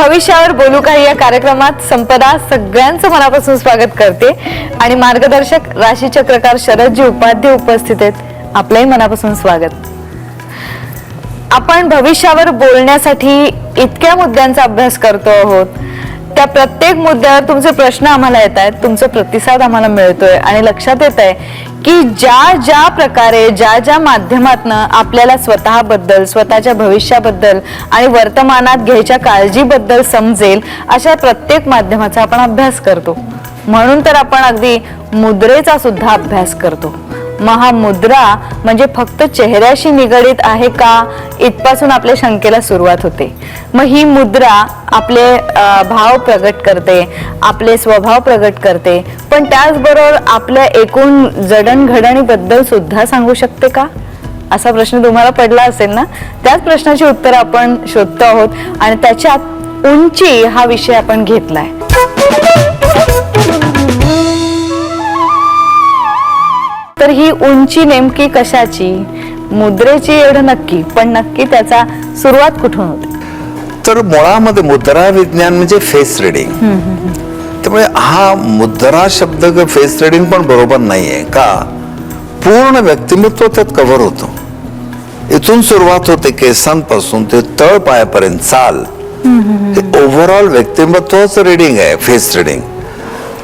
भविष्यावर बोलू काही या कार्यक्रमात संपदा सगळ्यांचं मनापासून स्वागत करते आणि मार्गदर्शक राशीचक्रकार शरदजी उपाध्ये उपस्थित आहेत. आपलंही मनापासून स्वागत. आपण भविष्यावर बोलण्यासाठी इतक्या मुद्द्यांचा अभ्यास करतो आहोत. त्या प्रत्येक मुद्द्यावर तुमचे प्रश्न आम्हाला येत आहेत, तुमचा प्रतिसाद आम्हाला मिळतोय आणि लक्षात येत आहे की ज्या प्रकारे ज्या माध्यमातून आपल्याला स्वतःबद्दल, स्वतःच्या भविष्याबद्दल आणि वर्तमानात घ्यायच्या काळजीबद्दल समजेल अशा प्रत्येक माध्यमाचा आपण अभ्यास करतो. म्हणून तर आपण अगदी मुद्रेचा सुद्धा अभ्यास करतो. महामुद्रा म्हणजे फक्त चेहऱ्याशी निगडित आहे का, इथपासून आपल्या शंकेला सुरुवात होते. मग ही मुद्रा आपले भाव प्रगट करते, आपले स्वभाव प्रगट करते, पण त्याचबरोबर आपल्या एकूण जडणघडणीबद्दल सुद्धा सांगू शकते का, असा प्रश्न तुम्हाला पडला असेल ना. त्याच प्रश्नाची उत्तर आपण शोधतो आहोत आणि त्याच्यात उंची हा विषय आपण घेतलाय. तर ही उंची नेमकी कशाची, मुद्रेची एवढं नक्की, पण नक्की त्याचा सुरुवात कुठून होते. तर मुळामध्ये मुद्रा विज्ञान म्हणजे फेस रिडिंग. त्यामुळे हा मुद्रा शब्द फेस रिडिंग पण बरोबर नाहीये का, पूर्ण व्यक्तिमत्व त्यात कव्हर होतं. इथून सुरुवात होते केसांपासून ते तळ पायापर्यंत चाल, हे ओव्हरऑल व्यक्तिमत्वाचं रिडिंग आहे फेस रिडिंग.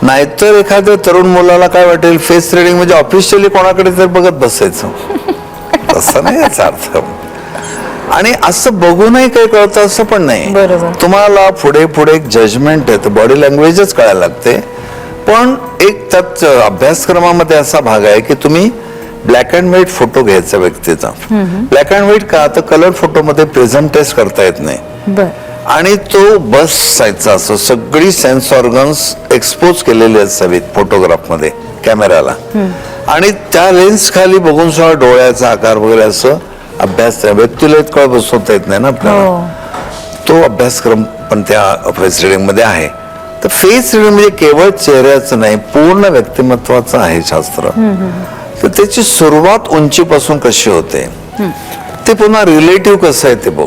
नाहीतर एखाद्या तरुण मुलाला काय वाटेल, फेस रिडिंग म्हणजे ऑफिशियली कोणाकडे तर बघत बसायचं, तसं नाही याचा अर्थ. आणि असं बघूनही काही कळतं असं पण नाही. तुम्हाला पुढे एक जजमेंट आहे, बॉडी लँग्वेजच कळायला लागते. पण एक त्यात अभ्यासक्रमामध्ये असा भाग आहे की तुम्ही ब्लॅक अँड व्हाईट फोटो घ्यायचा व्यक्तीचा. ब्लॅक अँड व्हाईट का, तर कलर फोटोमध्ये प्रेझेंटेस्ट करता येत नाही आणि तो बसायचा असं, सगळी सेन्स ऑर्गन्स एक्सपोज केलेली असावीत फोटोग्राफ मध्ये कॅमेराला, आणि त्या लेन्स खाली बघून सुद्धा डोळ्याचा आकार वगैरे असं अभ्यास व्यक्तीला इतकं बसवता येत नाही ना आपल्याला. तो अभ्यासक्रम पण त्या फेस रिडिंग मध्ये आहे. तर फेस रिडिंग म्हणजे केवळ चेहऱ्याचं नाही, पूर्ण व्यक्तिमत्वाचं आहे शास्त्र. तर त्याची सुरुवात उंचीपासून कशी होते, ते पुन्हा रिलेटिव्ह कसं आहे ते बघ.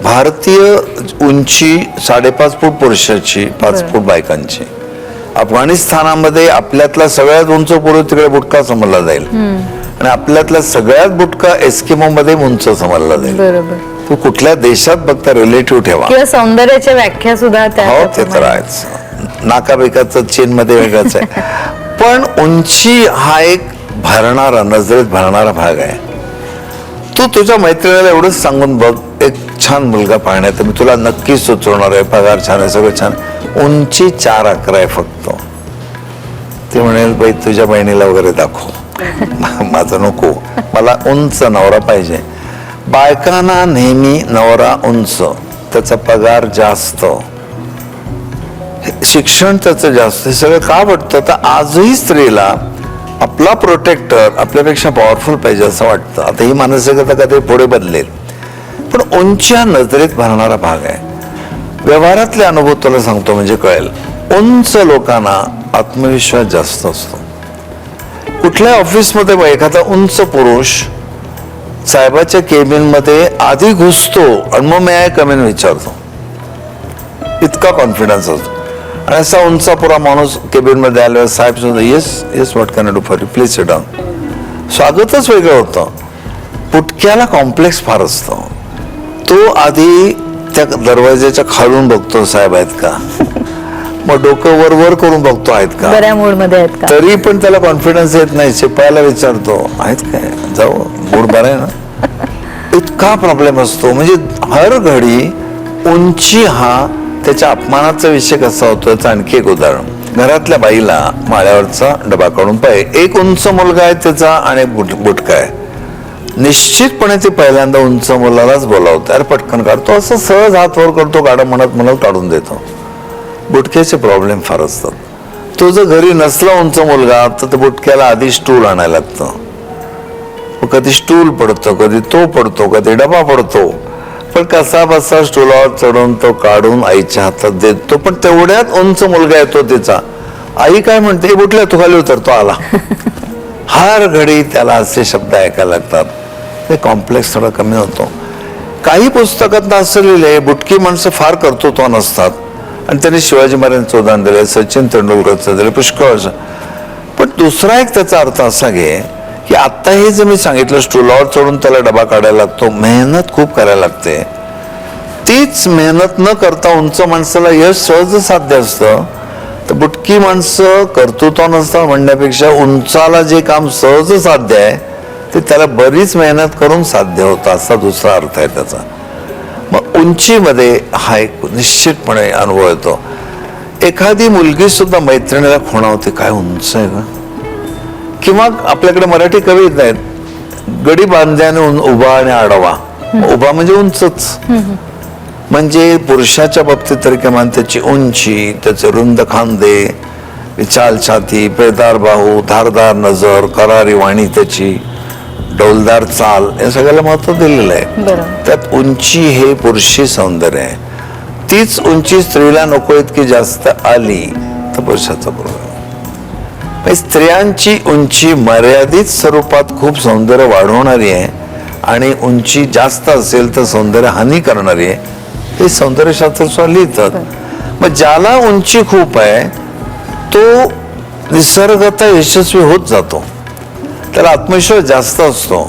भारतीय उंची 5.5 फूट पुरुषाची, 5 फूट बायकांची. अफगाणिस्तानामध्ये आपल्यातला सगळ्यात उंच पुरुष तिकडे बुटका समजला जाईल आणि आपल्यातला सगळ्यात बुटका एस्किमो मध्ये उंच समजला जाईल. तू कुठल्या देशात बघता रिलेटिव्ह ठेवा. किंवा सौंदर्याच्या व्याख्या सुद्धा हो ते तर आहेच. नाकाबिकाचं चीन मध्ये वेगळंच आहे. पण उंची हा एक भरणारा, नजरेत भरणारा भाग आहे. तू तुझ्या मैत्रिणीला एवढंच सांगून बघ, एक छान मुलगा पाहण्यात मी तुला नक्की सुचवणार आहे, पगार छान आहे, सगळं छान, उंची 4'11" आहे फक्त. ते म्हणेल बाई तुझ्या बहिणीला वगैरे दाखव, माझं नको, मला उंच नवरा पाहिजे. बायकांना नेहमी नवरा उंच, त्याचा पगार जास्त, शिक्षण त्याचं जास्त, हे सगळं का वाटतं. तर आजही स्त्रीला आपला प्रोटेक्टर आपल्यापेक्षा पॉवरफुल पाहिजे असं वाटतं. आता ही मानसिकता कधी पुढे बदलेल, पण उंची हा नजरेत भरणारा भाग आहे. व्यवहारातले अनुभव तुला सांगतो म्हणजे कळेल. उंच लोकांना आत्मविश्वास जास्त असतो. कुठल्या ऑफिसमध्ये एखादा उंच पुरुष साहेबाच्या केबिन मध्ये आधी घुसतो आणि मग मी कमेन विचारतो, इतका कॉन्फिडन्स असतो. आणि असा उंचा पुरा माणूस केबिन मध्ये आल्यावर साहेब सुद्धा yes yes what can I do for you, please sit down. स्वागतच वेगळं होतं. पुटक्याला कॉम्प्लेक्स फार असतं. तो आधी त्या दरवाज्याच्या खालून बघतो साहेब आहेत का, मग डोकं वर करून बघतो आहेत का, बऱ्या मूड मध्ये आहेत का, तरी पण त्याला कॉन्फिडन्स येत नाही. शिपायाला विचारतो आहेत काय, जाऊ मूड बरा आहे ना. इतका प्रॉब्लेम असतो. म्हणजे हर घडी उंची हा त्याच्या अपमानाचा विषय कसा होतो याचं आणखी एक उदाहरण. घरातल्या बाईला माळ्यावरचा डबा काढून पाहिजे, एक उंच मुलगा आहे त्याचा आणि बुटका आहे, निश्चितपणे ते पहिल्यांदा उंच मुलालाच बोलावतो, अरे पटकन काढतो, असं सहज हात वर करतो, गाडा म्हणत काढून देतो. बुटक्याचे प्रॉब्लेम फार असतात. तो जर घरी नसला उंच मुलगा तर बुटक्याला आधी स्टूल आणायला लागतं. कधी स्टूल पडतो, कधी तो पडतो, कधी डबा पडतो, पण कसा बसा स्टूलावर चढून तो काढून आईच्या हातात देतो. पण तेवढ्यात उंच मुलगा येतो त्याचा, आई काय म्हणते, बुटल्या तू खाली उतरतो आला. हर घडी त्याला असे शब्द ऐकायला लागतात. ते कॉम्प्लेक्स थोडा कमी होतो. काही पुस्तकात असं लिहिलंय, बुटकी माणसं फार कर्तृत्वान असतात आणि त्यांनी शिवाजी महाराजांचं उदाहरण दिलंय, सचिन तेंडुलकरचं दिलं, पुष्कळ. पण दुसरा एक त्याचा अर्थ असा घे की आता हे जे मी सांगितलं, स्टूलावर चढून त्याला डबा काढायला लागतो, मेहनत खूप करायला लागते. तीच मेहनत न करता उंच माणसाला यश सहज साध्य असतं. तर बुटकी माणसं कर्तृत्व नसतात म्हणण्यापेक्षा उंचाला जे काम सहज साध्य आहे ते त्याला बरीच मेहनत करून साध्य होतं, असा दुसरा अर्थ आहे त्याचा. मग उंचीमध्ये हा एक निश्चितपणे अनुभव येतो. एखादी मुलगी सुद्धा मैत्रिणीला खुणावते, काय उंच आहे का. किंवा आपल्याकडे मराठी कवी आहेत, गडी बांध्याने उभा आणि आडवा. उभा म्हणजे उंचच, म्हणजे पुरुषाच्या बाबतीत तरी किमान त्याची उंची, त्याचे रुंद खांदे, विशाल छाती, पेदार बाहू, धारदार नजर, करारी वाणी, त्याची डौलदार चाल, या सगळ्याला महत्व दिलेलं आहे. त्यात उंची हे पुरुषी सौंदर्य आहे. तीच उंची स्त्रीला नको इतकी जास्त आली तर पुरुषाचा प्रॉब्लेम. स्त्रियांची उंची मर्यादित स्वरूपात खूप सौंदर्य वाढवणारी आहे आणि उंची जास्त असेल तर सौंदर्य हानी करणारी आहे, हे सौंदर्यशास्त्र लिहितात. मग ज्याला उंची खूप आहे तो निसर्गतः यशस्वी होत जातो, त्याला आत्मविश्वास जास्त असतो.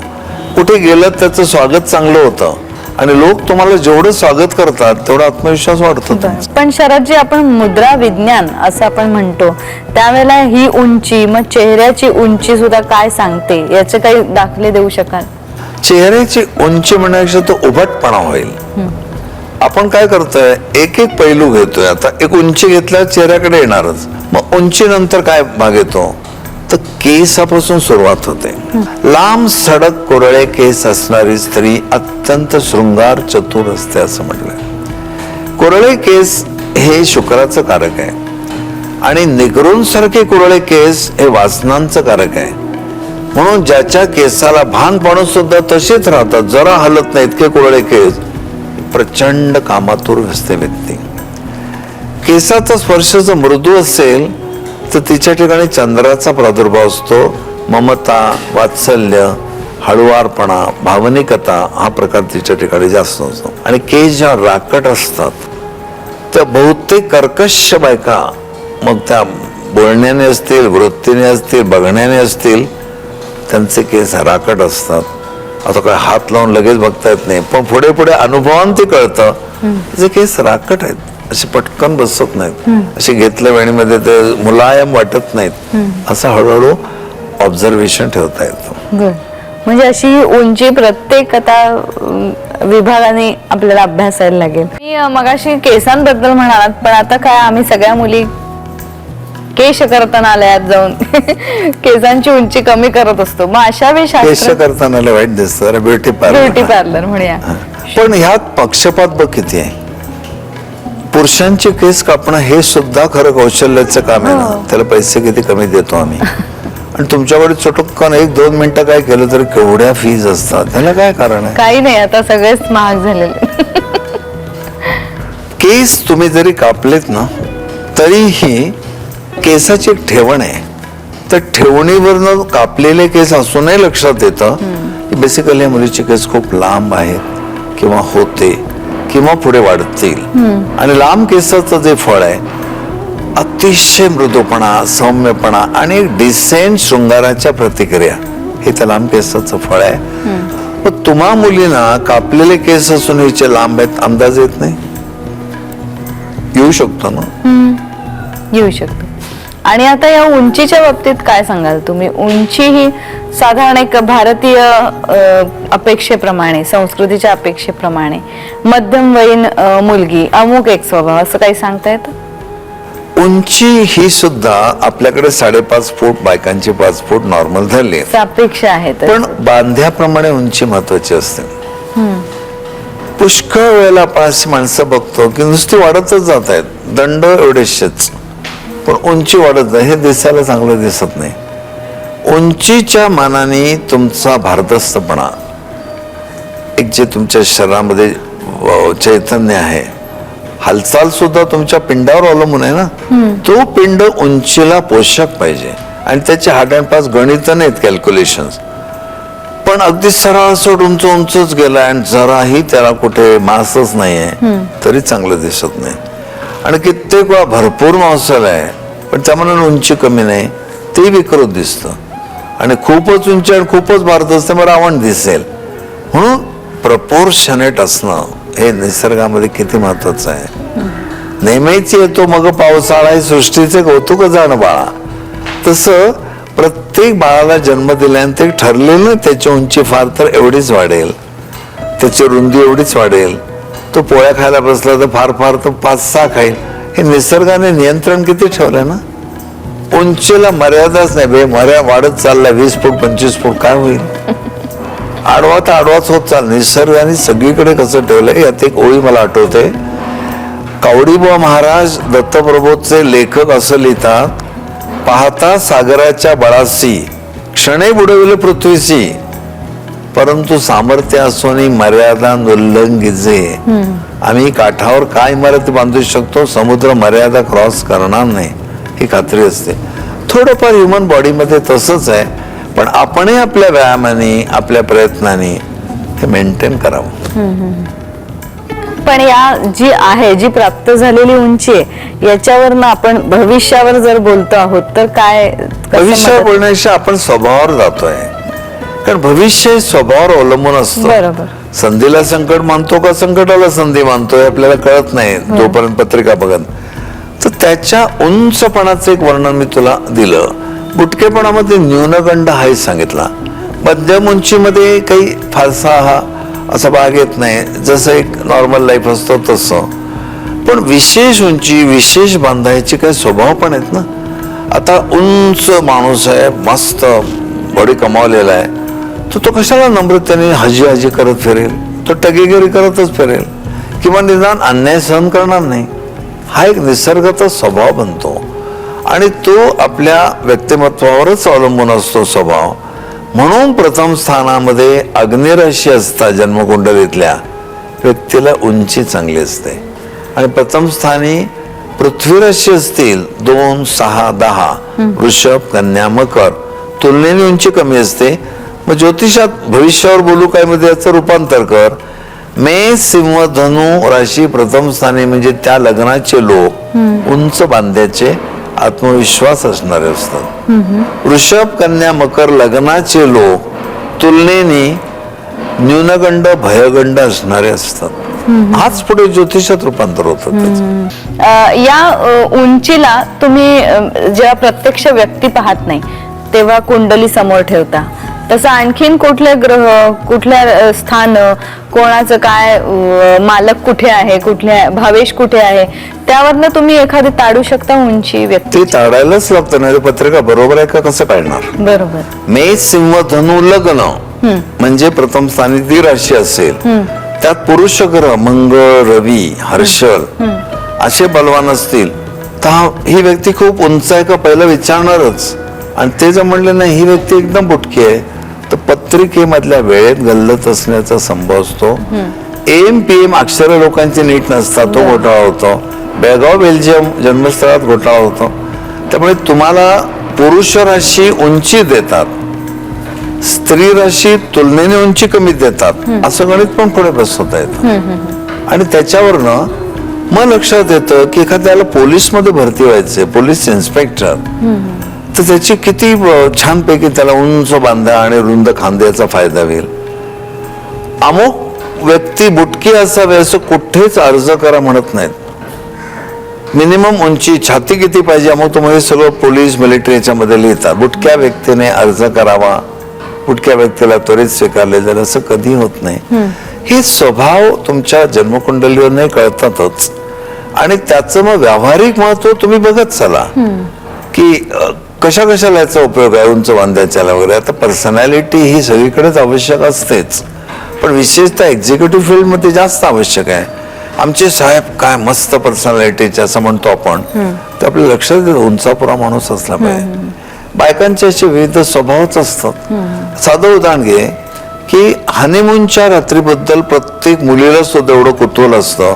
कुठे गेलं त्याचं स्वागत चांगलं होतं आणि लोक तुम्हाला जेवढं स्वागत करतात तेवढा आत्मविश्वास वाढतो. पण शरदजी, आपण मुद्रा विज्ञान असं आपण म्हणतो, त्यावेळेला ही उंची, मग चेहऱ्याची उंची सुद्धा काय सांगते, याचे काही दाखले देऊ शकाल? चेहऱ्याची उंची म्हणण्यापेक्षा तो उभटपणा होईल. आपण काय करतोय, एक एक पैलू घेतोय. आता एक उंची घेतल्यावर चेहऱ्याकडे येणारच. मग उंची नंतर काय भाग येतो, तर केसापासून सुरुवात होते. लांब सडक कुरळे केस असणारी स्त्री अत्यंत शृंगार चतुर असते असं म्हटलंय. कुरळे केस हे शुक्राचं कारक आहे आणि निगरून सारखे कुरळे केस हे वासनांचं कारक आहे. म्हणून ज्याच्या केसाला भान पाडून सुद्धा तसेच राहतात, जरा हलत नाही इतके कुरळे केस, प्रचंड कामातुर असते व्यक्ती. केसाचा स्पर्श जर मृदू असेल तर तिच्या ठिकाणी चंद्राचा प्रादुर्भाव असतो. ममता, वात्सल्य, हळुवारपणा, भावनिकता हा प्रकार तिच्या ठिकाणी जास्त असतो. आणि केस ज्या राकट असतात त्या बहुतेक कर्कश बायका, मग त्या बोलण्याने असतील, वृत्तीने असतील, बघण्याने असतील, त्यांचे केस राकट असतात. आता काय हात लावून लगेच बघता येत नाही, पण पुढे पुढे अनुभवान ते कळतं जे केस राकट आहेत, असे पटकन बसत नाहीत, असे घेतल्या वेळेमध्ये ते मुलायम वाटत नाहीत, असं हळूहळू ऑब्झर्वेशन ठेवता येतं. म्हणजे अशी उंची प्रत्येक आता विभागाने आपल्याला अभ्यासायला लागेल. मी मगाशी केसांबद्दल म्हणालात, पण आता काय आम्ही सगळ्या मुली केश कर्तनालयात जाऊन केसांची उंची कमी करत असतो. मग अशा वेळी केश कर्तनालय वाईट दिसतं, ब्युटी पार्लर म्हणूया. पण ह्यात पक्षपात बघ किती आहे. पुरुषांचे केस कापणं हे सुद्धा खरं कौशल्याचं काम आहे ना, त्याला पैसे किती कमी देतो आम्ही. आणि तुमच्याकडे चटकन 1-2 मिनिटं काय केलं तरी केवढ्या फीज असतात, त्याला काय कारण आहे? काही नाही, आता सगळेच महाग झालेले. केस तुम्ही जरी कापलेत ना तरीही केसाची एक ठेवण आहे. तर ठेवणीवरनं कापलेले केस असूनही लक्षात येतं की बेसिकली मुलीचे केस खूप लांब आहेत किंवा होते किंवा पुढे वाढतील. आणि लांब केसाचं जे फळ आहे अतिशय मृदूपणा, सौम्यपणा आणि एक डिसेंट शृंगाराच्या प्रतिक्रिया, हे त्या लांब केसाचं फळ आहे. मग तुम्हा मुलींना कापलेले केस असून हिचे लांब आहेत अंदाज येत नाही? येऊ शकतो ना? येऊ शकतो. आणि आता या उंचीच्या बाबतीत काय सांगाल तुम्ही? उंची ही साधारण एक भारतीय अपेक्षेप्रमाणे, संस्कृतीच्या अपेक्षेप्रमाणे मध्यमवयीन मुलगी, अमुक एक स्वभाव, असं काही सांगता येतं? उंची ही सुद्धा आपल्याकडे 5.5 फूट, बायकांची 5 फूट नॉर्मल झाली, अपेक्षा आहे. पण बांध्याप्रमाणे उंची महत्वाची असते. पुष्कळ वेळेला आपण अशी माणसं बघतो की नुसती वाढतच जात आहेत, दंड एवढेच, पण उंची वाढत नाही, हे दिसायला चांगलं दिसत नाही. उंचीच्या मानाने तुमचा भारदस्तपणा, एक जे तुमच्या शरीरामध्ये चैतन्य आहे, हालचाल सुद्धा तुमच्या पिंडावर अवलंबून आहे ना, तो पिंड उंचीला पोषक पाहिजे. आणि त्याचे हार्ड अँड फास्ट गणित नाहीत, कॅल्क्युलेशन, पण अगदी सरळ उंच उंचच गेलाय आणि जराही त्याला कुठे मांसच नाहीये तरी चांगलं दिसत नाही. आणि कित्येक वेळा भरपूर मांसल आहे पण त्यामुळे उंची कमी नाही ते विकृत दिसतं. आणि खूपच उंची आणि खूपच भारत असते मग रावण दिसेल. म्हणून प्रपोर्शनेट असणं हे निसर्गामध्ये किती महत्वाचं आहे. नेहमीच येतो मग पावसाळा हे सृष्टीचे कौतुक जाणं बाळा. तसं प्रत्येक बाळाला जन्म दिल्यानंतर ठरलेलं त्याची उंची फार तर एवढीच वाढेल, त्याची रुंदी एवढीच वाढेल. तो पोळ्या खायला बसला तर फार फार तो 5-6 खाईल. हे निसर्गाने नियंत्रण किती ठेवलंय ना. उंचीला मर्यादाच नाही बे. मर्यादा वाढत चाललाय 20 फूट 25 फूट काय होईल. आडवा तर आडवाच होत चाल. निसर्गाने सगळीकडे कसं ठेवलंय यात एक ओळी मला आठवते. कावडीबुवा महाराज दत्तप्रबोधचे लेखक असं लिहितात, पाहता सागराच्या बळासी क्षणे बुडविले पृथ्वीसी, परंतु सामर्थ्य असोनी मर्यादा उल्लंघिजे. आम्ही काठावर काय इमारत बांधू शकतो, समुद्र मर्यादा क्रॉस करणार नाही ही खात्री असते. थोडंफार ह्युमन बॉडीमध्ये तसंच आहे पण आपणही आपल्या व्यायामाने आपल्या प्रयत्नाने हे मेंटेन करावं. पण या जी आहे जी प्राप्त झालेली उंची आहे याच्यावरनं आपण भविष्यावर जर बोलतो आहोत तर काय भविष्यावर बोलण्यापेक्षा आपण स्वभावावर जातोय. कारण भविष्य हे स्वभावावर अवलंबून असतं. बरोबर. संधीला संकट मानतो का संकटाला संधी मानतोय आपल्याला कळत नाही जोपर्यंत पत्रिका बघत. तर त्याच्या उंचपणाचं एक वर्णन मी तुला दिलं. बुटकेपणामध्ये न्यूनगंड हाही सांगितला. मध्यम उंचीमध्ये काही फारसा हा असा भाग येत नाही, जसं एक नॉर्मल लाईफ असतो तसं. पण विशेष उंची विशेष बांधायचे काही स्वभाव पण आहेत ना. आता उंच माणूस आहे, मस्त बॉडी कमावलेला आहे, तो कशाला नम्रतेने हाजी हाजी करत फिरेल. तो टगेगिरी करतच फिरेल किंवा निदान अन्याय सहन करणार नाही. हा एक निसर्गाचा स्वभाव बनतो आणि तो आपल्या व्यक्तिमत्वावरच अवलंबून असतो स्वभाव. म्हणून प्रथम स्थानामध्ये अग्निराशी असतात जन्मकुंडलीतल्या व्यक्तीला उंची चांगली असते. आणि प्रथम स्थानी पृथ्वी राशी असतील 2, 6, 10 वृषभ, कन्या, मकर तुलनेने उंची कमी असते. मग ज्योतिषात भविष्यावर बोलू काय मध्ये याचं रूपांतर कर. मेष, सिंह, धनु राशी प्रथम स्थानी म्हणजे त्या लग्नाचे लोक उंच बांध्याचे आत्मविश्वास असणारे असतात. वृषभ, कन्या, मकर लग्नाचे लोक तुलनेने न्यूनगंड भयगंड असणारे असतात. हाच पुढे ज्योतिषात रूपांतर होतं. या उंचीला तुम्ही जेव्हा प्रत्यक्ष व्यक्ती पाहत नाही तेव्हा कुंडली समोर ठेवता, तसं आणखीन कुठले ग्रह, कुठल्या स्थान, कोणाचं काय मालक कुठे आहे, कुठल्या भावेश कुठे आहे, त्यावरनं तुम्ही एखादी ताडू शकता उंची व्यक्ती. ते ताडायलाच लागतं नाही पत्रिका बरोबर आहे का कसं काढणार. बरोबर. मेष, सिंह, धनु लग्न म्हणजे प्रथम स्थानी ती राशी असेल, त्यात पुरुष ग्रह मंगळ, रवी, हर्षल असे बलवान असतील तर ही व्यक्ती खूप उंच आहे का पहिलं विचारणारच. आणि ते जर म्हणले नाही ही व्यक्ती एकदम बुटकी आहे तर पत्रिकेमधल्या वेळेत गल्लत असण्याचा संभव असतो. PM अक्षर लोकांचे नीट नसतात, तो घोटाळा होतो. बेळगाव बेल्जियम जन्मस्थळात घोटाळा होतो. त्यामुळे तुम्हाला पुरुष राशी उंची देतात, स्त्री राशी तुलनेने उंची कमी देतात, असं गणित पण पुढे बसवता येतं. आणि त्याच्यावरनं मग लक्षात येतं की एखाद्याला पोलीस मध्ये भरती व्हायचे, पोलीस इन्स्पेक्टर, तर त्याची किती छानपैकी त्याला उंच बांधा आणि रुंद खांद्याचा फायदा होईल. अमुक व्यक्ती बुटकी असावी असं कुठेच अर्ज करा म्हणत नाहीत. मिनिमम उंची छाती किती पाहिजे अमुक तुम्हाला सगळं पोलीस मिलिटरी याच्यामध्ये लिहितात. बुटक्या व्यक्तीने अर्ज करावा, बुटक्या व्यक्तीला त्वरित स्वीकारले जाईल असं कधी होत नाही. हे स्वभाव तुमच्या जन्मकुंडलीवर नाही कळतातच. आणि त्याचं मग व्यावहारिक महत्व तुम्ही बघत चला की कशा कशाला याचा उपयोग आहे उंच बांधायच्याला वगैरे. आता पर्सनॅलिटी ही सगळीकडेच आवश्यक असतेच पण विशेषतः एक्झिक्युटिव्ह फील्डमध्ये जास्त आवश्यक आहे. आमचे साहेब काय मस्त पर्सनॅलिटीचे असं म्हणतो आपण, तर आपल्या लक्षात येतं उंचापुरा माणूस असला पाहिजे. बायकांचे असे विविध स्वभावच असतात. साधं उदाहरण घे की हनीमूनच्या रात्रीबद्दल प्रत्येक मुलीला सुद्धा एवढं कुतूहल असतं.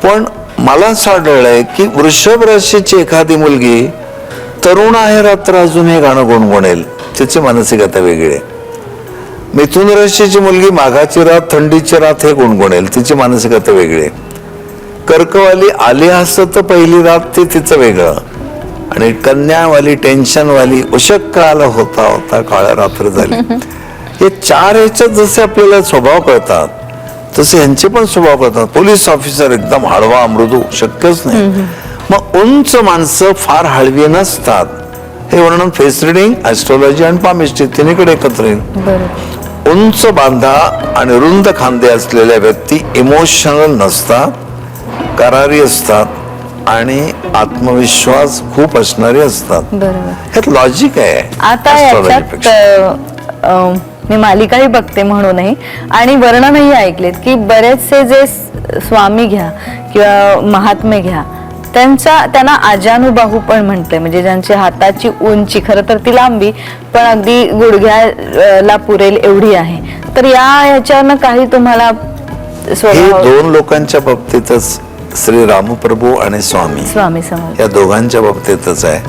पण मला असं आढळलंय की वृषभ राशीची एखादी मुलगी तरुण आहे रात्र अजून हे गाणं गुणगुणेल, त्याची मानसिकता वेगळी आहे. मिथुन राशीची मुलगी माघाची रात थंडीची रात हे गुणगुणेल, तिची मानसिकता वेगळी आहे. कर्कवाली आली असत तर पहिली रात ते तिचं वेगळं, आणि कन्यावाली टेन्शनवाली उशक काळ होता होता काळ्या रात्र झाली. हे चार ह्याच्यात जसे आपल्याला स्वभाव कळतात तसे यांचे पण स्वभाव कळतात. पोलीस ऑफिसर एकदम हळवा मृदू शक्यच नाही. मग उंच माणसं फार हळवी नसतात. हे वर्णन फेस रिडिंग, ऍस्ट्रॉलॉजी आणि पामिस्ट्री तिन्हीकडे एकत्र येईल. उंच बांधा आणि रुंद खांदे असलेल्या व्यक्ती इमोशनल नसतात, करारी असतात आणि आत्मविश्वास खूप असणारे असतात. ह्यात लॉजिक आहे. आता याच्यात मी मालिकाही बघते म्हणूनही आणि वर्णनही ऐकलेत की बरेचसे जे स्वामी घ्या किंवा महात्मे घ्या त्यांना आजानुबाहू पण म्हणते, म्हणजे ज्यांची हाताची उंची खरं तर ती लांबी पण अगदी गुडघ्याला पुरेल एवढी आहे. तर याच्यानं काही तुम्हाला स्वभाव दोन लोकांच्या बाबतीतच श्री रामप्रभू आणि स्वामी समर्थ या दोघांच्या बाबतीतच आहे.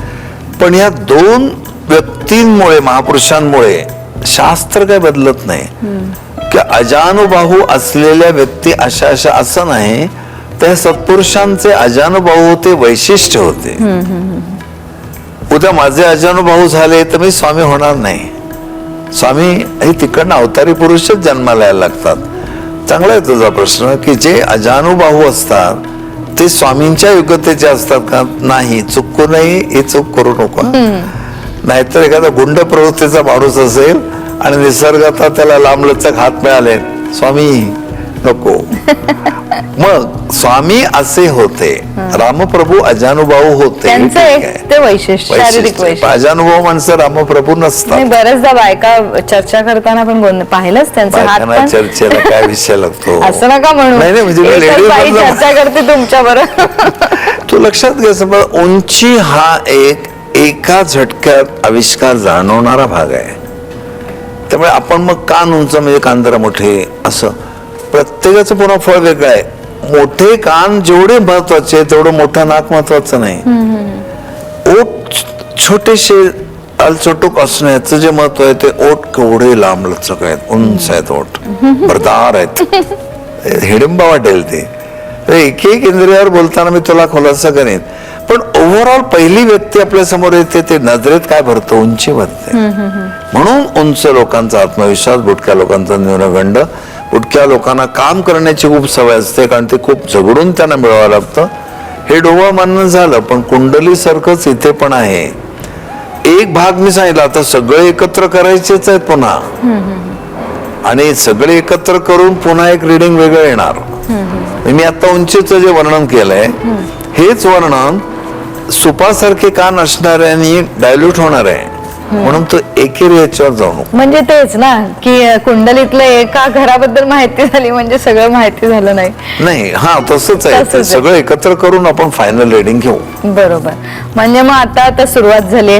पण या दोन व्यक्तींमुळे महापुरुषांमुळे शास्त्र काय बदलत नाही की अजानुबाहू असलेल्या व्यक्ती अशा अशा असं नाही. त्या सत्पुरुषांचे अजानुबाहू होते, वैशिष्ट्य होते. उद्या माझे अजानुबाहू झाले तर मी स्वामी होणार नाही. स्वामी हे तिकडनं अवतारी पुरुषच जन्माला यायला लागतात. चांगला आहे तुझा प्रश्न की जे अजानुबाहू असतात ते स्वामींच्या योग्यतेचे असतात का? नाही. चुकू नाही ही चूक करू नको. नाहीतर एखादा गुंड प्रवृत्तीचा माणूस असेल आणि निसर्गात त्याला लांबलचक हात मिळाले, स्वामी नको. मग स्वामी असे होते, रामप्रभू अजानुभाऊ होते. त्यांचं एक ते वैशिष्ट्य, शारीरिक वैशिष्ट्य. अजानुभाऊ माणसं रामप्रभू नसतात. बऱ्याचदा बायका चर्चा करताना पण पाहिलंच त्यांचा हात पण. चर्चेला काय विषय लागतो असं नका म्हणू. नाही म्हणजे चर्चा करते तुमच्या बरोबर. तू लक्षात घ्यायचं, उंची हा एका झटक्यात आविष्कार जाणवणारा भाग आहे. त्यामुळे आपण मग कान उंच म्हणजे कान जरा मोठे असं प्रत्येकाचं पुन्हा फळ वेगळं आहे. मोठे कान जेवढे महत्वाचे तेवढं मोठं नाक महत्वाचं नाही. ओठ छोटेसे अलचोटूक असण्याचं जे महत्व आहे ते ओठ केवढे लांब लचक आहेत, उंच आहेत, ओठ भरदार आहेत, हिडिंबा वाटेल ते. एक एक इंद्रियावर बोलताना मी तुला खुलासा करेन. पण ओव्हरऑल पहिली व्यक्ती आपल्या समोर येते ते नजरेत काय भरतो? उंची भरते. म्हणून उंच लोकांचा आत्मविश्वास, बुटक्या लोकांचा न्यूनगंड. बुटक्या लोकांना काम करण्याची खूप सवय असते कारण ते खूप झगडून त्यांना मिळवावं लागतं. हे डोळं मानणं झालं, पण कुंडली सारखंच इथे पण आहे. एक भाग मी सांगितलं, आता सगळे एकत्र करायचेच आहेत पुन्हा, आणि सगळे एकत्र करून पुन्हा एक रिडिंग वेगळं येणार. मी आता उंचीचं जे वर्णन केलंय हेच वर्णन सुपासारखे कान असणाऱ्यांनी डायल्यूट होणार आहे. म्हणून तो एकेरी याच्यावर जाऊ नको. म्हणजे तेच ना की कुंडलीतलं एका घराबद्दल माहिती झाली म्हणजे सगळं माहिती झालं नाही. हा तसंच आहे. सगळं एकत्र करून आपण फायनल रिडिंग घेऊ. बरोबर. म्हणजे मग आता सुरुवात झाली,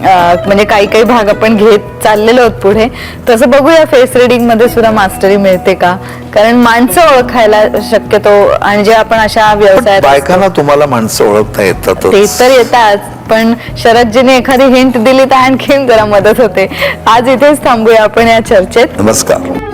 म्हणजे काही काही भाग आपण घेत चाललेलो आहोत पुढे. तसं बघूया फेस रिडिंग मध्ये सुद्धा मास्टरी मिळते का? कारण माणसं ओळखायला शक्यतो, आणि जे आपण अशा व्यवसायात बायकांना तुम्हाला माणसं ओळखता येतात ते तर येतात, पण शरदजीने एखादी हिंट दिली तर आणखीन जरा मदत होते. आज इथेच थांबूया आपण या चर्चेत. नमस्कार.